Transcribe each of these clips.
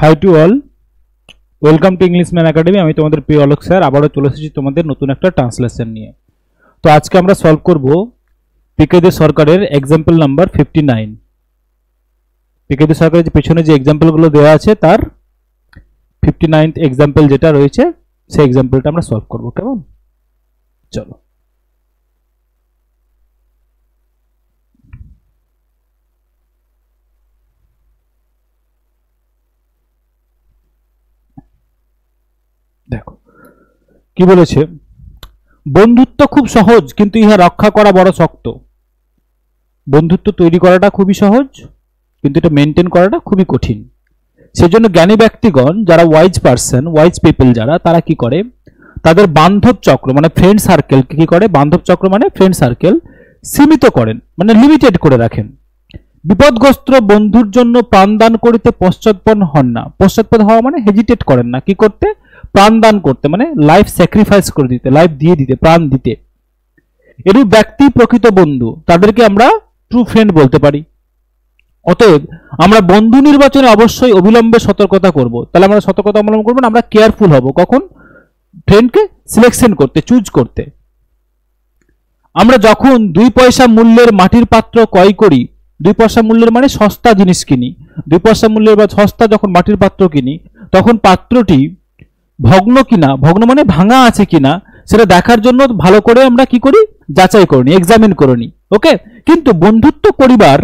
High to all, welcome to Englishman academy. আমি তোমাদের প্রিয় অলোক স্যার আবারও চলে এসেছি তোমাদের নতুন একটা ট্রান্সলেশন নিয়ে। তো আজকে আমরা সলভ করব পিকেদে সরকারের এক্সাম্পল নাম্বার 59। পিকেদে সরকারের যে পেছনে যে এক্সাম্পলগুলো দেওয়া আছে তার 59th এক্সাম্পল যেটা রয়েছে সেই এক্সাম্পলটা আমরা সলভ করব। কেমন? চলো। দেখো কি বলেছে, বন্ধুত্ব খুব সহজ কিন্তু ইহা রক্ষা করা বড় শক্ত। বন্ধুত্ব তৈরি করাটা খুবই সহজ কিন্তু এটা মেনটেন করাটা খুবই কঠিন। সেজন্য জ্ঞানী ব্যক্তিগণ যারা ওয়াইজ পার্সন, ওয়াইজ পিপল যারা, তারা কি করে, তাদের বান্ধব চক্র মানে ফ্রেন্ড সার্কেল কি করে, বান্ধব চক্র মানে ফ্রেন্ড সার্কেল সীমিত করেন, মানে লিমিটেড করে রাখেন। বিপদগ্রস্ত বন্ধুর জন্য প্রাণদান করিতে পশ্চাৎপদ হন না। পশ্চাৎপদ হওয়া মানে হেজিটেট করেন না, কি করতে, প্রাণদান করতে, মানে লাইফ স্যাক্রিফাইস করে দিতে, লাইফ দিয়ে দিতে, প্রাণ দিতে। এরূপ ব্যক্তি প্রকৃত বন্ধু, তাদেরকে আমরা ট্রু ফ্রেন্ড বলতে পারি। অতএব আমরা বন্ধু নির্বাচনে অবশ্যই অবিলম্বে সতর্কতা করব। তাহলে আমরা সতর্কতা অবলম্বন করবো না, আমরা কেয়ারফুল হব কখন, ফ্রেন্ডকে সিলেকশন করতে, চুজ করতে। আমরা যখন 2 পয়সা মূল্যের মাটির পাত্র ক্রয় করি, 2 পয়সা মূল্যের মানে সস্তা জিনিস কিনি, 2 পয়সা মূল্যের বা সস্তা যখন মাটির পাত্র কিনি, তখন পাত্রটি ভগ্ন কিনা, ভগ্ন মানে ভাঙা আছে কিনা সেটা দেখার জন্য ভালো করে আমরা কি করি, যাচাই করে নি, এক্সামিন করে নি। ওকে, কিন্তু বন্ধুত্ব করিবার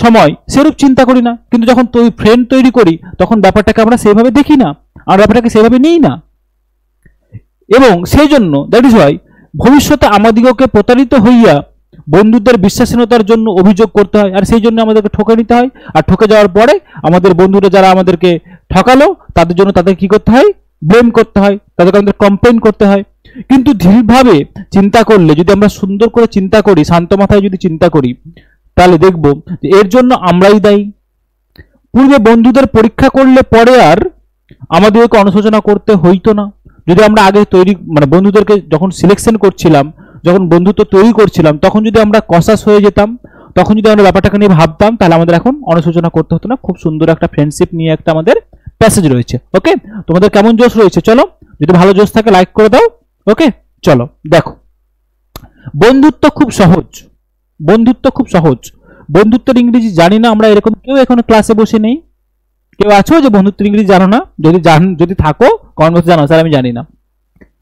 সময় সেরূপ চিন্তা করি না। কিন্তু যখন ফ্রেন্ড তৈরি করি তখন ব্যাপারটাকে আমরা সেভাবে দেখি না, আর ব্যাপারটাকে সেভাবে নিই না। এবং সেই জন্য দ্যাট ইজ ওয়াই ভবিষ্যতে আমাদিগকে প্রতারিত হইয়া বন্ধুদের বিশ্বাসহীনতার জন্য অভিযোগ করতে হয়, আর সেই জন্য আমাদেরকে ঠকে নিতে হয়। আর ঠকে যাওয়ার পরে আমাদের বন্ধুরা যারা আমাদেরকে ঠকালো তাদের জন্য তাদের কি করতে হয়, ব্লেম করতে হয়, তাদেরকে আমাদের কমপ্লেন করতে হয়। কিন্তু ধীরভাবে চিন্তা করলে, যদি আমরা সুন্দর করে চিন্তা করি, শান্ত মাথায় যদি চিন্তা করি, তাহলে দেখব যে এর জন্য আমরাই দায়ী। পূর্বে বন্ধুদের পরীক্ষা করলে পরে আর আমাদেরকে অনুশোচনা করতে হইতো না। যদি আমরা আগে তৈরি মানে বন্ধুদেরকে যখন সিলেকশন করছিলাম, যখন বন্ধুত্ব তৈরি করছিলাম, তখন যদি আমরা কসাস হয়ে যেতাম, তখন যদি আমরা ব্যাপারটাকে নিয়ে ভাবতাম, তাহলে আমাদের এখন অনুশোচনা করতে হতো না। খুব সুন্দর একটা ফ্রেন্ডশিপ নিয়ে একটা আমাদের প্যাসেজ রয়েছে। ওকে, তোমাদের কেমন জোশ রয়েছে? চলো, যদি ভালো জোশ থাকে লাইক করে দাও। ওকে, চলো দেখো, বন্ধুত্ব খুব সহজ। বন্ধুত্ব খুব সহজ। বন্ধুত্বের ইংরেজি জানি না আমরা, এরকম কেউ এখনো ক্লাসে বসে নেই? কেউ আছো যে বন্ধুত্বের ইংরেজি জানো না? যদি থাকো কমেন্ট বক্সে জানাও, স্যার আমি জানি না।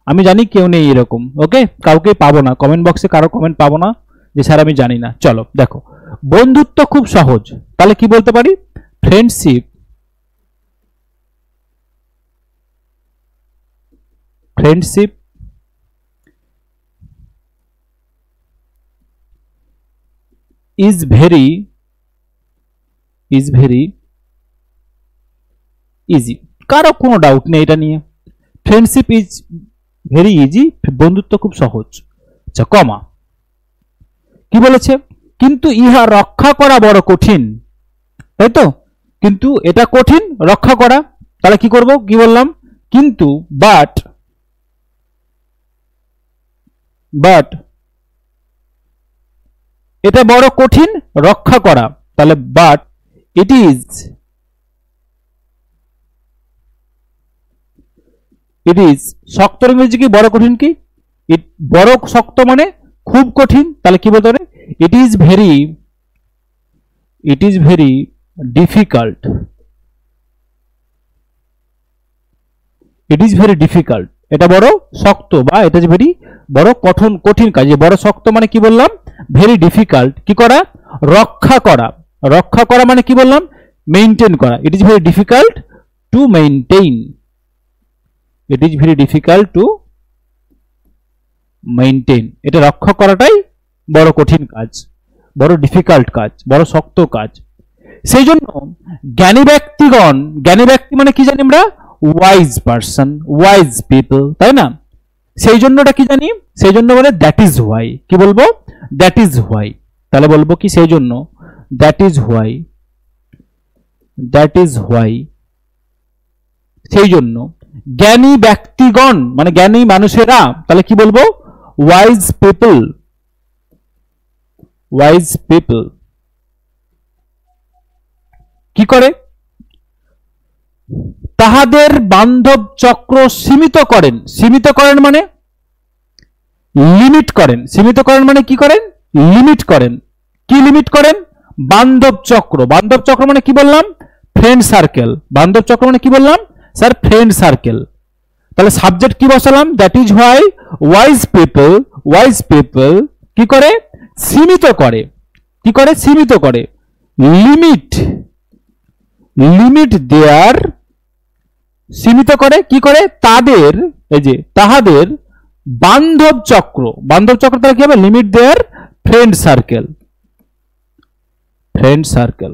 আমি জানি কেউ নেই এরকম। ওকে, কাউকে পাবো না, কমেন্ট বক্সে কারো কমেন্ট পাবো না যে স্যার আমি জানি না। চলো দেখো, বন্ধুত্ব খুব সহজ, তাহলে কি বলতে পারি, friendship friendship is very easy. কারো কোনো ডাউট নেই এটা নিয়ে, ফ্রেন্ডশিপ ইজ ভেরি ইজি, বন্ধুত্ব খুব সহজ। আচ্ছা, কমা, কি বলেছে, কিন্তু ইহা রক্ষা করা বড় কঠিন, তাই তো? কিন্তু এটা কঠিন রক্ষা করা, তাহলে কি করব, কি বললাম, কিন্তু বাট এটা বড় কঠিন রক্ষা করা, তাহলে বাট ইট ইজ শক্ত ইংরেজি কি, বড় কঠিন কি, বড় শক্ত মানে খুব কঠিন, তাহলে কি বলতে পারে, ইট ইজ ভেরি ডিফিকাল্ট। এটা বড় শক্ত, বা এটা যে ভেরি বড় কঠিন কাজ। বড় শক্ত মানে কি বললাম, ভেরি ডিফিকাল্ট, কি করা, রক্ষা করা। রক্ষা করা মানে কি বললাম, মেইনটেইন করা। It is very difficult to maintain. এটা রক্ষা করাটাই বড় কঠিন কাজ, বড় ডিফিকাল্ট কাজ, বড় শক্ত কাজ। সেই জন্য জ্ঞানী ব্যক্তিগণ, জ্ঞানী ব্যক্তি মানে কি জানি আমরা, ওয়াইজ পার্সন, ওয়াইজ পিপল, তাই না? সেই জন্যটা কি জানি, সেই জন্য বলে দ্যাট ইজ হোয়াই। কি বলবো, দ্যাট ইজ হোয়াই। তাহলে বলবো কি, সেই জন্য, দ্যাট ইজ হোয়াই, সেই জন্য জ্ঞানী ব্যক্তিগণ মানে জ্ঞানী মানুষেরা, তাহলে কি বলবো, ওয়াইজ পিপল কি করে, তাহাদের বান্ধব চক্র সীমিত করেন। সীমিত করেন মানে লিমিট করেন। সীমিত করেন মানে কি করেন? লিমিট করেন। কি লিমিট করেন? বান্ধব চক্র। বান্ধব চক্র মানে কি বললাম? Friend circle. বান্ধব চক্র মানে কি বললাম স্যার? Friend circle. তাহলে সাবজেক্ট কি বসালাম? That is why wise people কি করে? সীমিত করে। কি করে? সীমিত করে। লিমিট দেয়ার, সীমিত করে কি করে? তাদের, এই যে তাহাদের বান্ধব চক্র। বান্ধব চক্র তাহলে কি হবে? Limit their friend circle. Friend circle.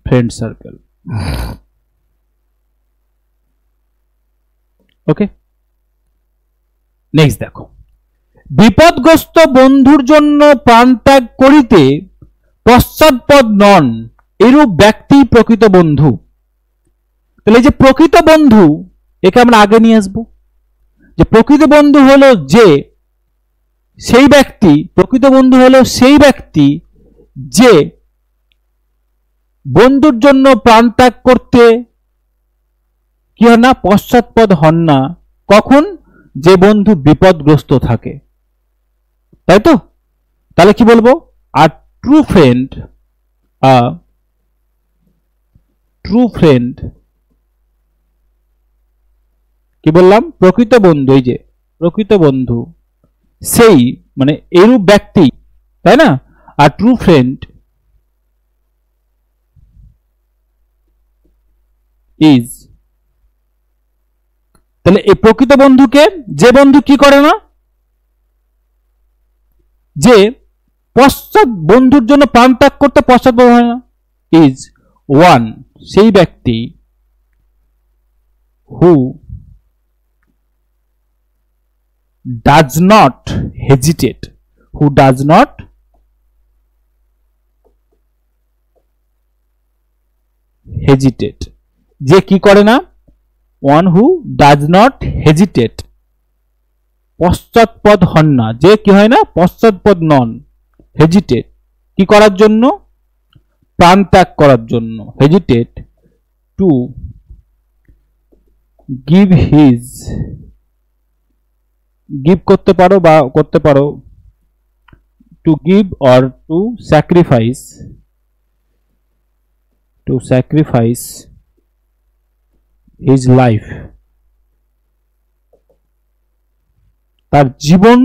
Friend circle. Okay, next দেখো, বিপদগ্রস্ত বন্ধুর জন্য প্রাণ ত্যাগ করিতে পশ্চাৎপদ নন, এরূপ ব্যক্তি প্রকৃত বন্ধু। তাহলে এই যে প্রকৃত বন্ধু, একে আমরা আগে নিয়ে আসবো। যে প্রকৃত বন্ধু হলো যে সেই ব্যক্তি, প্রকৃত বন্ধু হলো সেই ব্যক্তি যে বন্ধুর জন্য প্রাণ ত্যাগ করতে কি হয় না? পশ্চাৎপদ হন না। কখন? যে বন্ধু বিপদগ্রস্ত থাকে, তাই তো? তাহলে কি বলবো? আর ট্রু ফ্রেন্ড, কি বললাম? প্রকৃত বন্ধু। এই যে প্রকৃত বন্ধু সেই মানে এরূপ ব্যক্তি, তাই না? আর ট্রু ফ্রেন্ড ইজ, তাহলে এই প্রকৃত বন্ধুকে, যে বন্ধু কি করে না? যে বন্ধুর জন্য প্রাণ ত্যাগ করতে পশ্চাৎপদ হয় না, ইজ ওয়ান, সেই ব্যক্তি who does not hesitate, who does not hesitate, যে কি করে না? One who does not hesitate, পশ্চাৎপদ হন না। যে কি হয় না? পশ্চাৎপদ নন। হেজিটেট কি করার জন্য? প্রাণ ত্যাগ করার জন্য। Hesitate to give his, give করতে পারো বা করতে পারো, to give or to sacrifice, his life, তার জীবন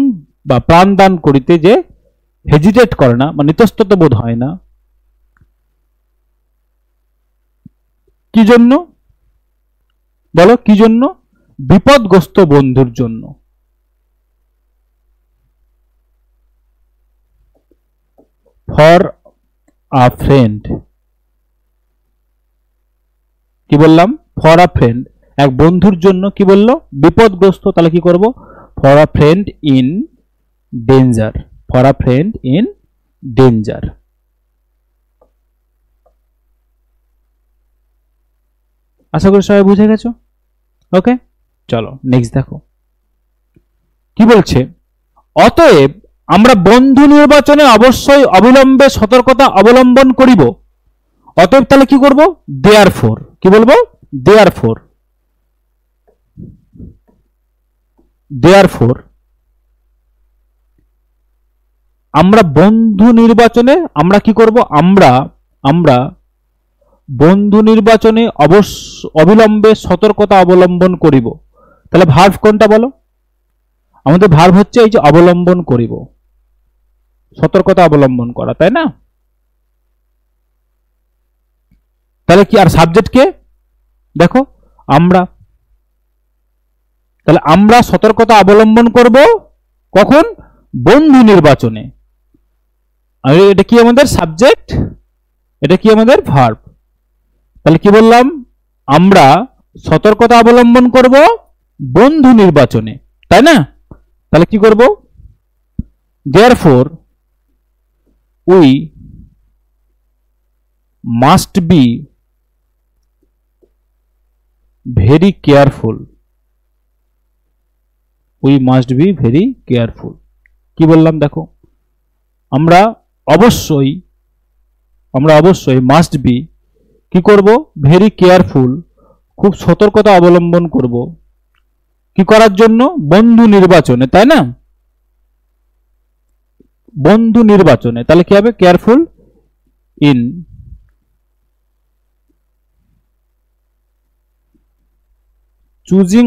বা প্রাণ দান করিতে যে হেজিটেট করে না, মানে ইতস্তত বোধ হয় না। কি জন্য বলো? কি জন্য? বিপদগ্রস্ত বন্ধুর জন্য। ফর আ ফ্রেন্ড, কি বললাম? ফর আ ফ্রেন্ড, এক বন্ধুর জন্য কি বললো? বিপদগ্রস্ত। তাহলে কি করব? For a friend in danger, for a friend in danger. আশা করি সবাই বুঝে গেছো। ওকে, চলো নেক্সট দেখো কি বলছে। অতএব আমরা বন্ধু নির্বাচনে অবশ্যই অবিলম্বে সতর্কতা অবলম্বন করিব। অতএব তাহলে কি করব? দেয়ারফর, কি বলবো? দেয়ারফর আমরা বন্ধু নির্বাচনে আমরা কি করব? আমরা বন্ধু নির্বাচনে অবিলম্বে সতর্কতা অবলম্বন করিব। তাহলে ভার্ব কোনটা বলো? আমাদের ভার্ব হচ্ছে এই যে অবলম্বন করিব, সতর্কতা অবলম্বন করা, তাই না? তাহলে কি? আর সাবজেক্ট কে? দেখো আমরা। তাহলে আমরা সতর্কতা অবলম্বন করব কখন? বন্ধু নির্বাচনে। আর এটা কি আমাদের সাবজেক্ট, এটা কি আমাদের ভার্ব। তাহলে কি বললাম? আমরা সতর্কতা অবলম্বন করব বন্ধু নির্বাচনে, তাই না? তাহলে কি করব? therefore we must be very careful, we must be very careful। কি বললাম দেখো? আমরা অবশ্যই মাস্ট বি কি করব, ভেরি কেয়ারফুল, খুব সতর্কতা অবলম্বন করব। কি করার জন্য, বন্ধু নির্বাচনে, তাই না? বন্ধু নির্বাচনে, তাহলে কি হবে, careful in choosing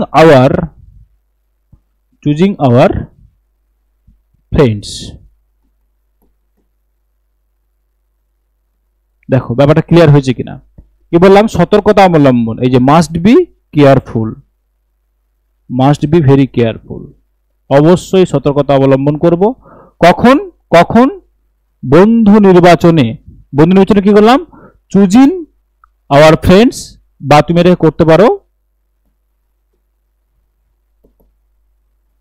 our friends. দেখো ব্যাপারটা ক্লিয়ার হয়েছে কিনা। কি বললাম, সতর্কতা অবলম্বন, এই যে must be careful, must be very careful, অবশ্যই সতর্কতা অবলম্বন করব। কখন কখন, বন্ধু নির্বাচনে। বন্ধু নির্বাচনে কি করলাম, চুজিং আওয়ার ফ্রেন্ডস, বা তুমি এটা করতে পারো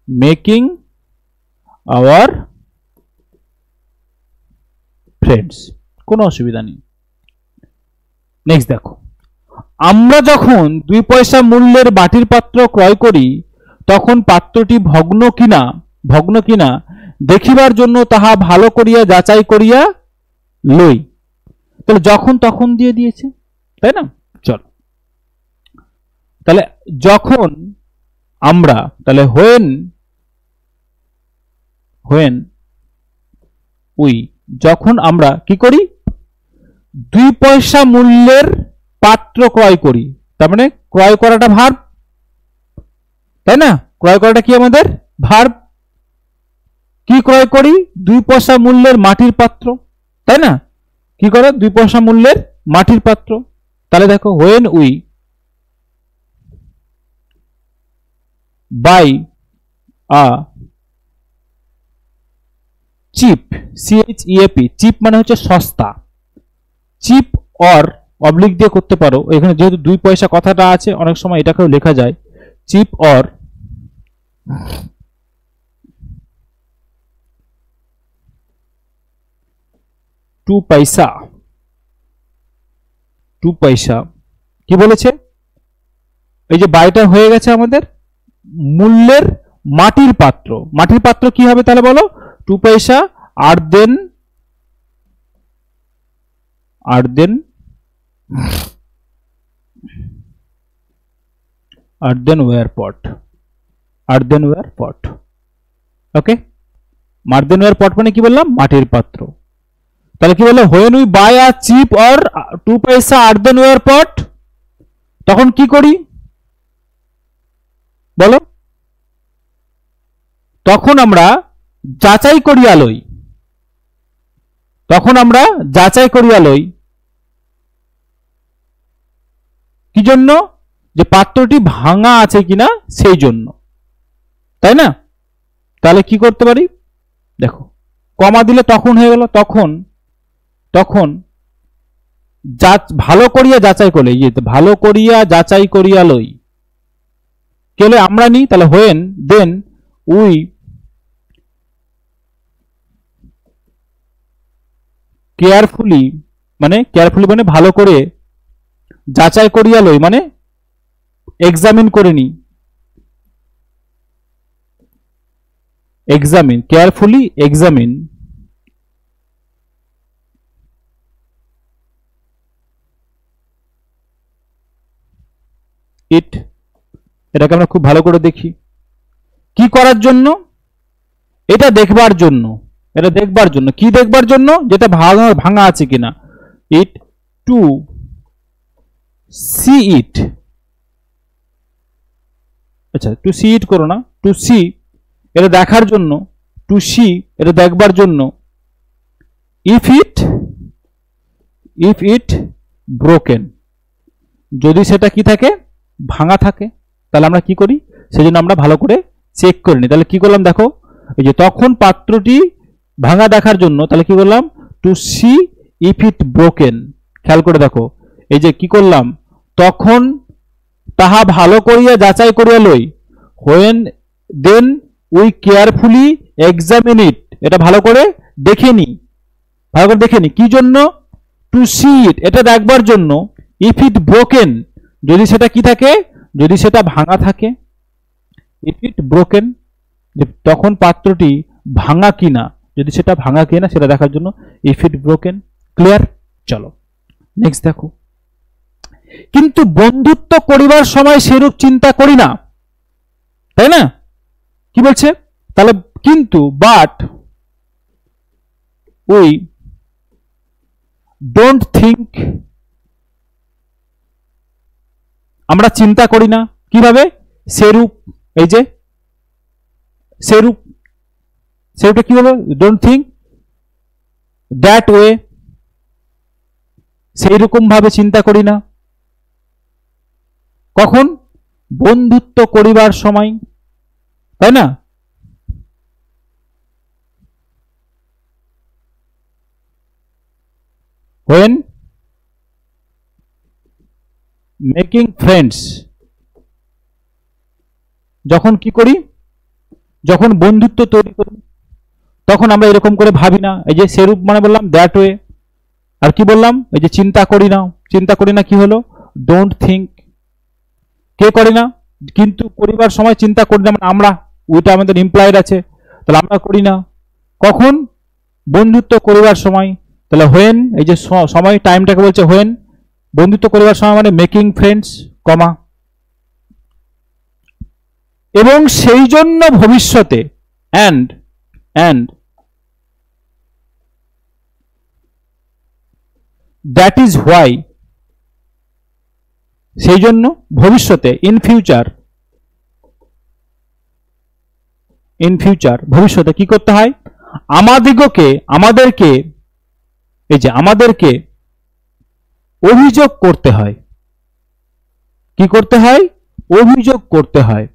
মেকিং আওয়ার ফ্রেন্ডস, কোনো অসুবিধা নেই। নেক্সট দেখো, আমরা যখন 2 পয়সা মূল্যের বাটির পাত্র ক্রয় করি তখন পাত্রটি ভগ্ন কিনা দেখিবার জন্য তাহা ভালো করিয়া যাচাই করিয়া লই। তাহলে যখন তখন দিয়ে দিয়েছে, তাই না? চল, তাহলে যখন আমরা, তাহলে when উই, যখন আমরা কি করি, 2 পয়সা মূল্যের পাত্র ক্রয় করি, তার মানে ক্রয় করাটা ভার্ব, তাই না? ক্রয় করাটা কি আমাদের ভার্ব। কি ক্রয় করি, 2 পয়সা মূল্যের মাটির পাত্র, তাই না? কি করে, 2 পয়সা মূল্যের মাটির পাত্র। তাহলে দেখো when we buy a cheap, CHEAP, cheap মানে হচ্ছে সস্তা, চিপ অর অবলিক দিয়ে করতে পারো, এখানে যেহেতু 2 পয়সা কথাটা আছে অনেক সময় এটাকেও লেখা যায় চিপ অর 2 পয়সা। 2 পয়সা কি বলেছে, এই যে বাইটা হয়ে গেছে আমাদের মূল্যের মাটির পাত্র। মাটির পাত্র কি হবে তাহলে বলো, 2 পয়সা আর দেন ওয়্যার পট, ওকে। মার্দেনওয়্যার পট মানে কি বললাম, মাটির পাত্র। তাহলে কি বললো, when we buy a cheap or 2 পয়সা earthenware pot, তখন কি করি বলো, তখন আমরা যাচাই করিয়া লই, কি জন্য, যে পাত্রটি ভাঙা আছে কিনা সেই জন্য, তাই না? তাহলে কি করতে পারি, দেখো কমা দিলে তখন হয়ে গেল, তখন ভালো করিয়া যাচাই করলে, ভালো করিয়া যাচাই করিয়া লই, কেলে আমরা নি, তাহলে when then we কেয়ারফুলি, মানে ভালো করে যাচাই করিয়া লই, মানে এক্সামিন করে নি, কেয়ারফুলি এক্সামিন ইট। এটাকে আমরা খুব ভালো করে দেখি, কি করার জন্য, এটা দেখবার জন্য, কি দেখবার জন্য, যেটা ভাঙা আছে কিনা, ইট টু সি ইট, আচ্ছা টু সি ইট করো না, টু সি এটা দেখার জন্য, টু সি এটা দেখবার জন্য, ইফ ইট ব্রোকেন, যদি সেটা কি থাকে, ভাঙা থাকে, তাহলে আমরা কি করি, সেজন্য আমরা ভালো করে চেক করে নিই। তাহলে কি করলাম দেখো, এই যে তখন পাত্রটি ভাঙা দেখার জন্য, তাহলে কি করলাম, to see if it broken. খেয়াল করে দেখো, এই যে কি করলাম, তখন তাহা ভালো করিয়া যাচাই করিয়া লই, when then we carefully examine it, এটা ভালো করে দেখে নি, কি জন্য, টু সি ইট এটা দেখবার জন্য, ইফ ইট ব্রোকেন যদি সেটা কি থাকে, যদি সেটা ভাঙা থাকে, ইফ ইট ব্রোকেন তখন পাত্রটি ভাঙা কিনা, যদি সেটা ভাঙা কিনা সেটা দেখার জন্য ইফ ইট ব্রোকেন। ক্লিয়ার? চলো নেক্সট দেখো, কিন্তু বন্ধুত্ব করিবার সময় সেরূপ চিন্তা করি না, তাই না? কি বলছে তাহলে? কিন্তু বাট উই ডোন্ট থিঙ্ক, আমরা চিন্তা করি না কিভাবে? সেরূপ, এই যে সেরূপ, সেরূপটা কি হলো? ডোন্ট থিঙ্ক দ্যাট ওয়ে, সেই রকম ভাবে চিন্তা করি না। কখন? বন্ধুত্ব করিবার সময়, তাই না? when making friends, যখন কি করি? যখন বন্ধুত্ব তৈরি করি তখন আমরা এরকম করে ভাবি না। এই যে সেরূপ মানে বললাম দ্যাট ওয়ে, আর কি বললাম? এই যে চিন্তা করি না, চিন্তা করি না কি হলো? Don't think. কে করে না? কিন্তু করিবার সময় চিন্তা করি না মানে আমরা, ওইটা আমাদের ইমপ্লয়েড আছে, তাহলে আমরা করি না। কখন? বন্ধুত্ব করিবার সময়। তাহলে হোয়েন, এই যে সময় টাইমটাকে বলছে হোয়েন, বন্ধুত্ব করিবার সময় মানে মেকিং ফ্রেন্ডস, কমা, এবং সেই জন্য ভবিষ্যতে and and that is why, সেই জন্য ভবিষ্যতে, ইন ফিউচার, ইন ফিউচার ভবিষ্যতে কি করতে হয়? আমাদিগকে, আমাদেরকে, এই যে আমাদেরকে অভিযোগ করতে হয়। কি করতে হয়? অভিযোগ করতে হয়।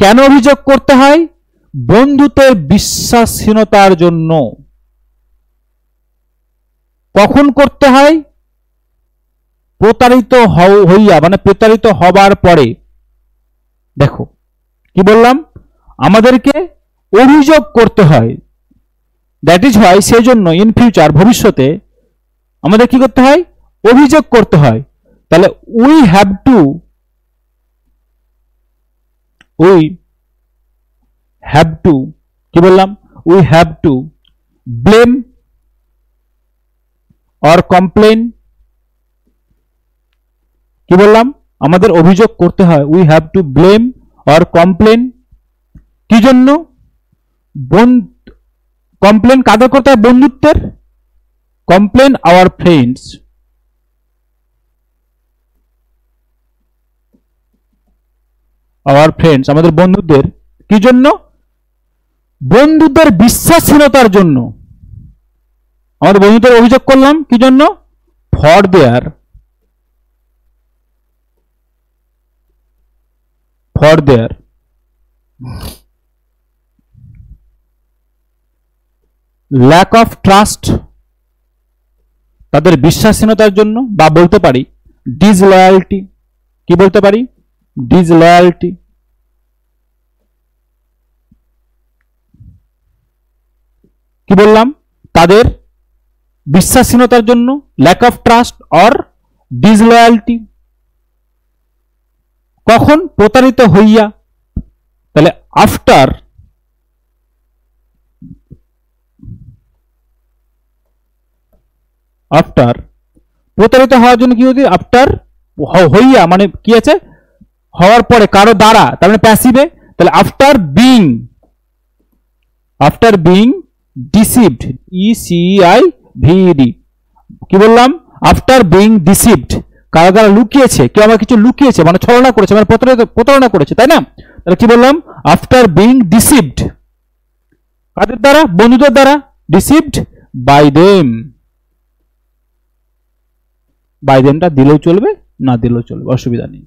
কেন অভিযোগ করতে হয়? বন্ধুত্বের বিশ্বাসহীনতার জন্য। কখন করতে হয়? প্রতারিত হইয়া, মানে প্রতারিত হবার পরে। দেখো কি বললাম? আমাদেরকে অভিযোগ করতে হয়, দ্যাট ইজ হোয়াই, সেই জন্য, ইন ফিউচার ভবিষ্যতে আমাদের কি করতে হয়? অভিযোগ করতে হয়। তাহলে we have to, we have to, কি বললাম? We have to blame or complain, কি বললাম? আমাদের অভিযোগ করতে হয়, we have to blame or complain. কি জন্য? কমপ্লেন কাদের করতে হয়? বন্ধুত্বের। Complain our friends, our friends, আমাদের বন্ধুদের। কি জন্য? বন্ধুদের বিশ্বাসহীনতার জন্য। আমাদের বন্ধুদের অভিযোগ করলাম কি জন্য? For their, for their lack of trust, তাদের বিশ্বাসহীনতার জন্য, বা বলতে পারি ডিসলয়ালিটি। কি বলতে পারি? ডিসলয়ালিটি। কি বললাম? তাদের বিশ্বাসহীনতার জন্য, ল্যাক অফ ট্রাস্ট অর ডিসলয়ালিটি। কখন? প্রতারিত হইয়া। তাহলে আফটার, আফটার প্রতারিত হওয়ার জন্য কি হচ্ছে? আফটার হইয়া মানে কি আছে? হওয়ার পরে, কারো দ্বারা, তার মানে প্যাসিভে। তাহলে after being, after being deceived, ECIVED, কি বললাম? আফটার বিং ডিসিভড, কারো দ্বারা লুকিয়েছে, কেউ আমার কিছু লুকিয়েছে, মানে ছলনা করেছে, মানে প্রতারণা করেছে, তাই না? তাহলে কি বললাম? আফটার বিং ডিসিভড, কাদের দ্বারা? বন্ধুদের দ্বারা। ডিসিভড বাই দেম, বাই দেমটা দিলেও চলবে, না দিলেও চলবে, অসুবিধা নেই।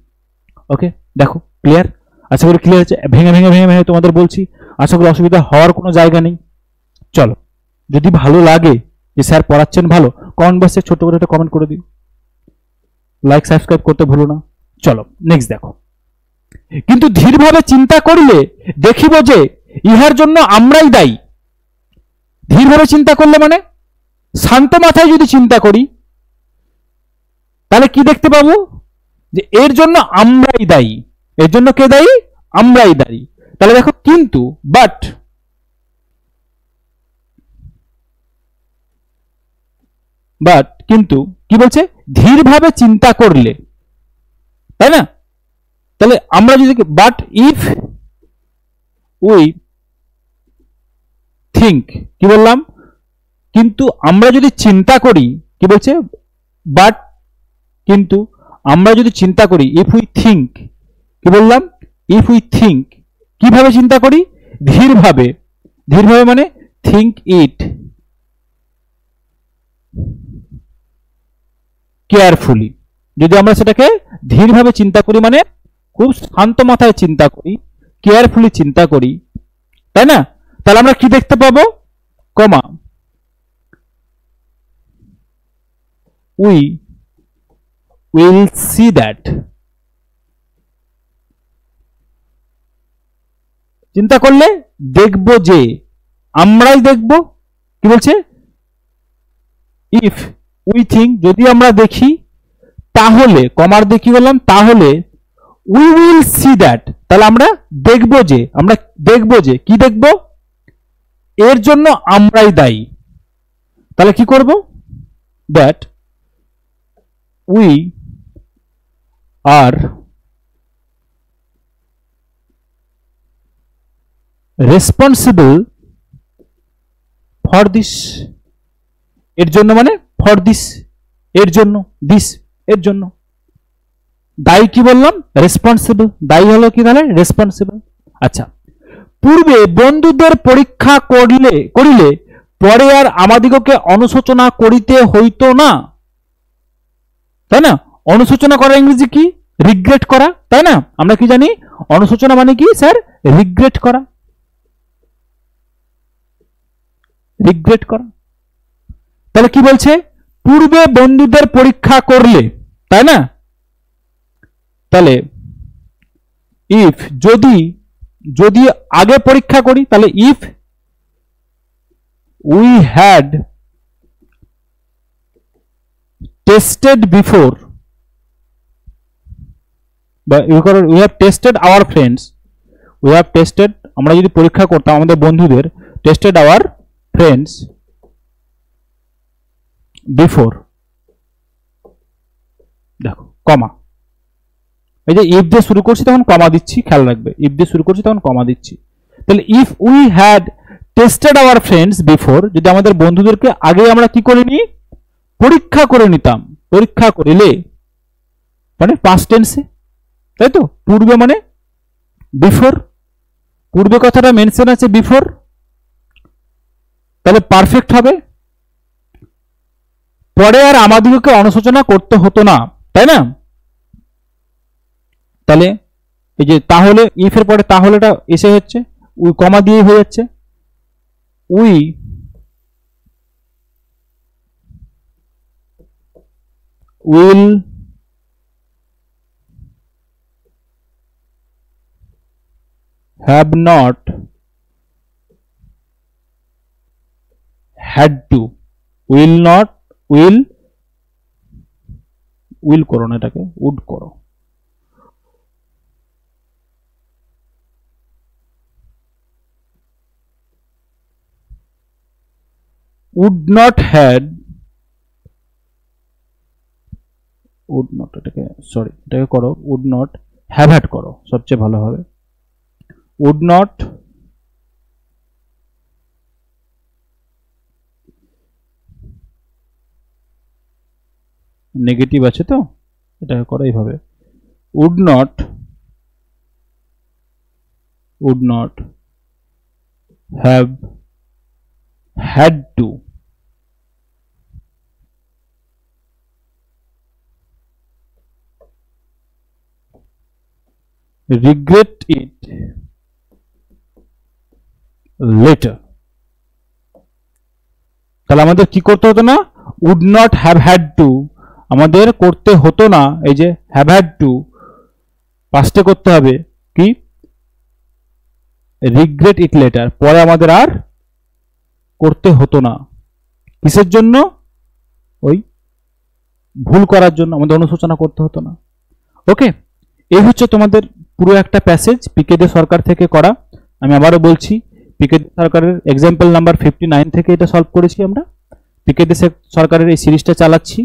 ওকে, দেখো ক্লিয়ার? আশা করি ক্লিয়ার আছে। ভেঙে ভেঙে ভেঙে ভেঙে তোমাদের বলছি, আশা করি অসুবিধা হওয়ার কোনো জায়গা নেই। চলো, যদি ভালো লাগে যে স্যার পড়াচ্ছেন ভালো, কমেন্ট বক্সে ছোট করে একটা কমেন্ট করে দিও, লাইক সাবস্ক্রাইব করতে ভুলো না। চলো নেক্সট দেখো। কিন্তু ধীরভাবে চিন্তা করলে দেখিব যে ইহার জন্য আমরাই দায়ী। ধীরভাবে চিন্তা করলে মানে শান্ত মাথায় যদি চিন্তা করি তাহলে কি দেখতে পাবো? যে এর জন্য আমরাই দায়ী। এর জন্য কে দায়ী? আমরাই দায়ী। তাহলে দেখো কিন্তু, বাট, বাট কিন্তু কি বলছে, ধীরভাবে চিন্তা করলে, তাই না? তাহলে আমরা যদি বাট ইফ উই থিঙ্ক, কি বললাম, কিন্তু আমরা যদি চিন্তা করি, কি বলছে, বাট কিন্তু আমরা যদি চিন্তা করি, ইফ উই থিঙ্ক, কি বললাম, ইফ উই থিঙ্ক, কিভাবে চিন্তা করি, ধীরভাবে, ধীরভাবে মানে থিঙ্ক ইট কেয়ারফুলি, যদি আমরা সেটাকে ধীরভাবে চিন্তা করি মানে খুব শান্ত মাথায় চিন্তা করি, কেয়ারফুলি চিন্তা করি, তাই না? তাহলে আমরা কি দেখতে পাবো, কমা, উই উইল সি দ্যাট, চিন্তা করলে দেখব যে, আমরাই দেখব, কি বলছে, ইফ উই থিঙ্ক, যদি আমরা দেখি, তাহলে কমার দিয়ে কি বললাম, তাহলে উই উইল সি দ্যাট, তাহলে আমরা দেখব যে, আমরা দেখব যে, কি দেখব, এর জন্য আমরাই দায়ী। তাহলে কি করব, that we are responsible for this, এর জন্য মানে ফর দিস, এর জন্য, দিস এর জন্য, দায়ী কি বললাম, রেসপন্সিবল, দায়ী হলো কি তাহলে রেসপন্সিবল। আচ্ছা, পূর্বে বন্ধুদের পরীক্ষা করিলে পরে আর আমাদিগকে অনুশোচনা করিতে হইতো না, তাই না? অনুশোচনা করা ইংরেজি কি, রিগ্রেট করা, তাই না? আমরা কি জানি অনুশোচনা মানে কি স্যার, রিগ্রেট করা, রিগ্রেট করা। তাহলে কি বলছে, পূর্বে বন্ধুদের পরীক্ষা করলে, তাই না? তাহলে ইফ, যদি, যদি আগে পরীক্ষা করি, তাহলে if we had tested before, বা we have tested our friends, we have tested, আমরা যদি পরীক্ষা করতাম আমাদের বন্ধুদের, টেস্টেড আওয়ার ফ্রেন্ডস বিফোর, দেখো কমা, এই যে ইফ দিয়ে শুরু করছি তখন কমা দিচ্ছি, খেয়াল রাখবে, ইফ দিয়ে শুরু করছি তখন কমা দিচ্ছি। তাহলে if we had tested our friends before, যদি আমাদের বন্ধুদেরকে আগে আমরা কি করে নিই, পরীক্ষা করে নিতাম, পরীক্ষা করিলে মানে পাস্ট টেন্সে, তাই তো, পূর্বে মানে বিফোর, পূর্বে কথাটা মেনশন আছে বিফোর, তাহলে পারফেক্ট হবে, পরে আর আমাদেরকে অনুশোচনা করতে হতো না, তাই না? তাহলে এই যে তাহলে, ইফ এর পরে তাহলেটা এসে হচ্ছে, উই কমা দিয়ে হয়ে যাচ্ছে, we will have not had to, will not, will, will করো না, এটাকে উড করো, would not had, would not, এটাকে সরি, এটাকে করো would not have had করো, সবচেয়ে ভালো হবে, would not নেগেটিভ আছে তো, এটাকে করো এইভাবে, would not have had to regret it later, তাহলে আমাদের কি করতে হতো না, would not have had to আমাদের করতে হতো না, এই যে have had to পাস্টে করতে হবে কি, regret it later, পরে আমাদের আর করতে হতো না, কিসের জন্য, ওই ভুল করার জন্য, আমাদের অনুশোচনা করতে হতো না। ওকে, এই হচ্ছে তোমাদের পুরো একটা প্যাসেজ পিকে দে সরকার থেকে করা। আমি আবারও বলছি, পিকে দে সরকারের এক্সাম্পল নাম্বার 59 থেকে এটা সলভ করেছি আমরা। পিকেতে সরকারের এই সিরিজটা চালাচ্ছি।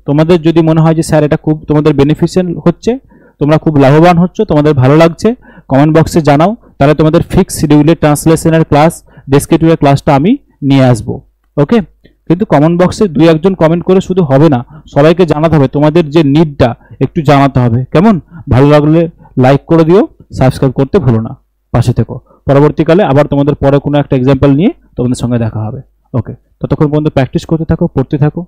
তোমাদের যদি মনে হয় যে স্যার এটা খুব তোমাদের বেনিফিশিয়াল হচ্ছে, তোমরা খুব লাভবান হচ্ছ, তোমাদের ভালো লাগছে, কমেন্ট বক্সে জানাও। তাহলে তোমাদের ফিক্স শিডিউলের ট্রান্সলেশনের ক্লাস, ডেসক্রিপটিভের ক্লাসটা আমি নিয়ে আসবো। ওকে, কিন্তু কমেন্ট বক্সে 2-1 জন কমেন্ট করে শুধু হবে না, সবাইকে জানাতে হবে, তোমাদের যে নিডটা একটু জানাতে হবে। কেমন? ভালো লাগলে লাইক করে দিও, সাবস্ক্রাইব করতে ভুলো না, পাশে থেকো। পরবর্তীকালে আবার তোমাদের পরে কোনো একটা এক্সাম্পল নিয়ে তোমাদের সঙ্গে দেখা হবে। ওকে, ততক্ষণ পর্যন্ত প্র্যাকটিস করতে থাকো, পড়তে থাকো।